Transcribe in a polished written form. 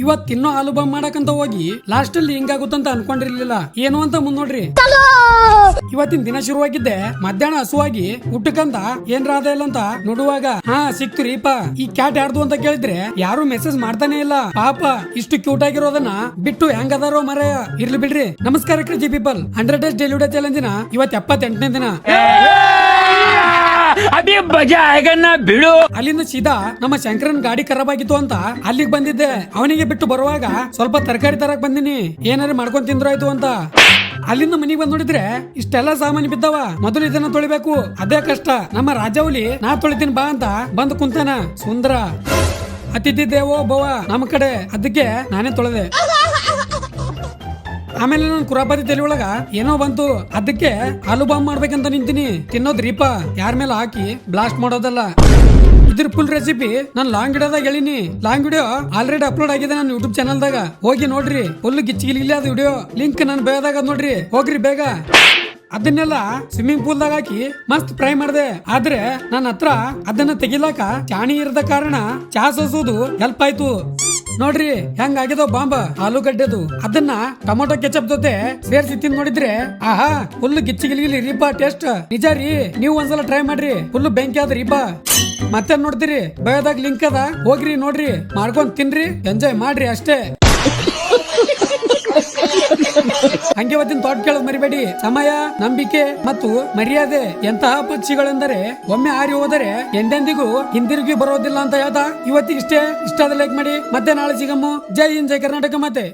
ಇವತ್ ಇನ್ನೂ ಆಲೂ ಬಾಂಬ್ ಮಾಡಕಂತ ಹೋಗಿ ಲಾಸ್ಟ್ ಅಲ್ಲಿ ಹಿಂಗಾಗುತ್ತಂತ ಅನ್ಕೊಂಡಿರ್ಲಿಲ್ಲ. ಏನು ಅಂತ ಮುಂದ್ ನೋಡ್ರಿ. ಇವತ್ತಿನ ದಿನ ಶುರುವಾಗಿದ್ದೆ ಮಧ್ಯಾಹ್ನ ಹಸುವಾಗಿ ಊಟಕ್ಕಂತ ಏನ್ರ ಆದ ಇಲ್ಲ ಅಂತ ನೋಡುವಾಗ ಸಿಕ್ತುರಿಪ. ಈ ಕ್ಯಾಟ್ ಯಾರ್ದು ಅಂತ ಕೇಳಿದ್ರೆ ಯಾರು ಮೆಸೇಜ್ ಮಾಡ್ತಾನೆ ಇಲ್ಲ. ಪಾಪ ಇಷ್ಟು ಕ್ಯೂಟ್ ಆಗಿರೋದನ್ನ ಬಿಟ್ಟು ಹೆಂಗದಾರೋ ಮರೆಯ. ಇರ್ಲಿ ಬಿಡ್ರಿ. ನಮಸ್ಕಾರ crazy people. 100 days daily video ಚಾಲೆಂಜಿನ ಇವತ್ 78ನೇ ದಿನ. ಬಿಡು. ಅಲ್ಲಿಂದ ಸೀದಾ ನಮ್ಮ ಶಂಕರನ್ ಗಾಡಿ ಖರಾಬ್ ಆಗಿತ್ತು ಅಂತ ಅಲ್ಲಿಗೆ ಬಂದಿದ್ದೆ. ಅವನಿಗೆ ಬಿಟ್ಟು ಬರುವಾಗ ಸ್ವಲ್ಪ ತರಕಾರಿ ತರಕ್ ಬಂದಿನಿ, ಏನಾರು ಮಾಡ್ಕೊಂಡ್ ತಿಂದ್ರು ಆಯ್ತು ಅಂತ. ಅಲ್ಲಿಂದ ಮನಿಗೆ ಬಂದ್ ನೋಡಿದ್ರೆ ಇಷ್ಟೆಲ್ಲ ಸಾಮಾನು ಬಿದ್ದವ. ಮೊದಲು ಇದನ್ನ ತೊಳಿಬೇಕು, ಅದೇ ಕಷ್ಟ. ನಮ್ಮ ರಾಜವಲಿ ನಾ ತೊಳಿತೀನಿ ಬಾ ಅಂತ ಬಂದ್ ಕುಂತಾನ. ಸುಂದರ ಅತಿಥಿ ದೇವೋ ಭವ ನಮ್ಮ ಕಡೆ, ಅದಕ್ಕೆ ನಾನೇ ತೊಳೆದೆ. ಆಮೇಲೆ ನಾನು ಕುರಾಪತಿ ತಲೆ ಒಳಗ ಏನೋ ಬಂತು, ಅದಕ್ಕೆ ಆಲೂ ಬಾಂಬ್ ಮಾಡ್ಬೇಕಂತ ನಿಂತೀನಿ. ತಿನ್ನೋದ್ರೀಪ, ಯಾರ ಮೇಲೆ ಹಾಕಿ ಬ್ಲಾಸ್ಟ್ ಮಾಡೋದಲ್ಲ. ಇದ್ರ ಫುಲ್ ರೆಸಿಪಿ ನಾನು ಲಾಂಗ್ ವಿಡಿಯೋದಾಗ ಹೇಳಿನಿ. ಲಾಂಗ್ ವಿಡಿಯೋ ಆಲ್ರೆಡಿ ಅಪ್ಲೋಡ್ ಆಗಿದೆ ನನ್ನ ಯೂಟ್ಯೂಬ್ ಚಾನಲ್ ದಾಗ, ಹೋಗಿ ನೋಡ್ರಿ. ಫುಲ್ ಗಿಚ್ಚಿಗಿಲಿ ಅದ ವಿಡಿಯೋ, ಲಿಂಕ್ ನಾನು ಬೇಗದಾಗ ನೋಡ್ರಿ, ಹೋಗ್ರಿ ಬೇಗ. ಅದನ್ನೆಲ್ಲ ಸ್ವಿಮ್ಮಿಂಗ್ ಪೂಲ್ ದಾಗ ಹಾಕಿ ಮಸ್ತ್ ಫ್ರೈ ಮಾಡಿದೆ. ಆದ್ರೆ ನನ್ನ ಹತ್ರ ಅದನ್ನ ತೆಗಿಲಾಕ ಚಾಣಿ ಇರದ ಕಾರಣ ಚಾ ಸೋಸೋದು ಹೆಲ್ಪ್ ಆಯ್ತು. ನೋಡ್ರಿ ಹೆಂಗ್ ಆಗಿದೋ ಬಾಂಬ್ ಆಲೂಗಡ್ಡೆದು. ಅದನ್ನ ಟೊಮೊಟೊ ಕೆಚಪ್ ಜೊತೆ ಸೇರ್ಸಿ ತಿಂದ್ ನೋಡಿದ್ರೆ ಆಹಾ ಫುಲ್ ಗಿಚ್ಚಿಗಿಲಿ ರೀಪಾ ಟೇಸ್ಟ್. ನಿಜ ರೀ, ನೀವು ಒಂದ್ಸಲ ಟ್ರೈ ಮಾಡ್ರಿ. ಫುಲ್ ಬೆಂಕಿ ಆದ ರೀಪಾ. ಮತ್ತೆ ನೋಡ್ತೀರಿ ಬಯೋದಾಗ ಲಿಂಕ್ ಅದ, ಹೋಗ್ರಿ ನೋಡ್ರಿ, ಮಾಡ್ಕೊಂಡ್ ತಿನ್ರಿ, ಎಂಜಾಯ್ ಮಾಡ್ರಿ ಅಷ್ಟೇ. ಹಂಗೆ ಇವತ್ತಿನ ಥಾಟ್ ಕೇಳೋದ್ ಮರಿಬೇಡಿ. ಸಮಯ, ನಂಬಿಕೆ ಮತ್ತು ಮರ್ಯಾದೆ ಎಂತಹ ಪಕ್ಷಿಗಳೆಂದರೆ ಒಮ್ಮೆ ಹಾರಿ ಹೋದರೆ ಎಂದೆಂದಿಗೂ ಹಿಂದಿರುಗಿ ಬರೋದಿಲ್ಲ ಅಂತ ಹೇಳ್ತಾ ಇವತ್ತಿಗೆ ಇಷ್ಟೇ. ಇಷ್ಟ ಆದ ಲೈಕ್ ಮಾಡಿ. ಮತ್ತೆ ನಾಳೆ ಸಿಗಮ್ಮು. ಜೈ ಹಿಂದ್, ಜೈ ಕರ್ನಾಟಕ. ಮತ್ತೆ